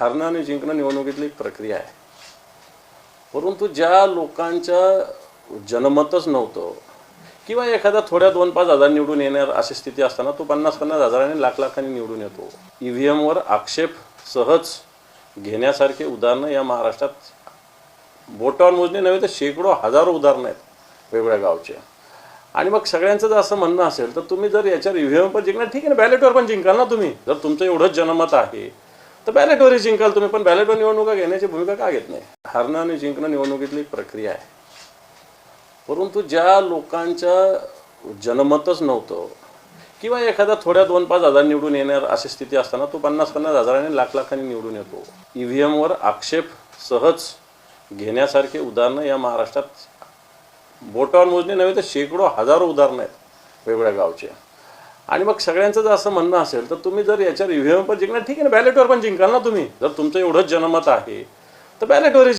हरणं आणि जिंकणं निवडणुकीतली एक प्रक्रिया आहे. परंतु ज्या लोकांच्या जनमतच नव्हतं किंवा एखादा थोड्या 2-5 हजार निवडून येणार अशी स्थिती असताना तो 50-50 हजारांनी लाख-लाखांनी निवडून येतो. EVMवर आक्षेप सहज घेण्यासारखे उदाहरणं या महाराष्ट्रात बोटावर मोजणे नव्हे तर शेकडो हजारो उदाहरणं आहेत वेगवेगळ्या गावचे. आणि मग सगळ्यांचं जर असं म्हणणं असेल तर तुम्ही जर याच्यावर EVM पण जिंकणार ठीक आहे ना, बॅलेटवर पण जिंकाल ना तुम्ही. जर तुमचं एवढंच जनमत आहे तर बॅलेटवरही जिंकाल तुम्ही, पण बॅलेटवर निवडणुका घेण्याची भूमिका का घेत नाही? हरणं आणि जिंकणं निवडणुकीतली एक प्रक्रिया आहे. परंतु ज्या लोकांच्या जनमतच नव्हतं किंवा एखादा थोड्या 2-5 हजार निवडून येणार अशी स्थिती असताना तो 50-50 हजारांनी लाख-लाखांनी निवडून येतो. EVMवर आक्षेप सहज घेण्यासारखे उदाहरणं या महाराष्ट्रात बोटावर मोजणे नव्हे तर शेकडो हजारो उदाहरणं आहेत वेगवेगळ्या गावचे. आणि मग सगळ्यांचं जर असं म्हणणं असेल तर तुम्ही जर याच्यावर EVM पण जिंकणार ठीक आहे ना, बॅलेटवर पण जिंकाल ना तुम्ही. जर तुमचं एवढंच जनमत आहे तर बॅलेटवरही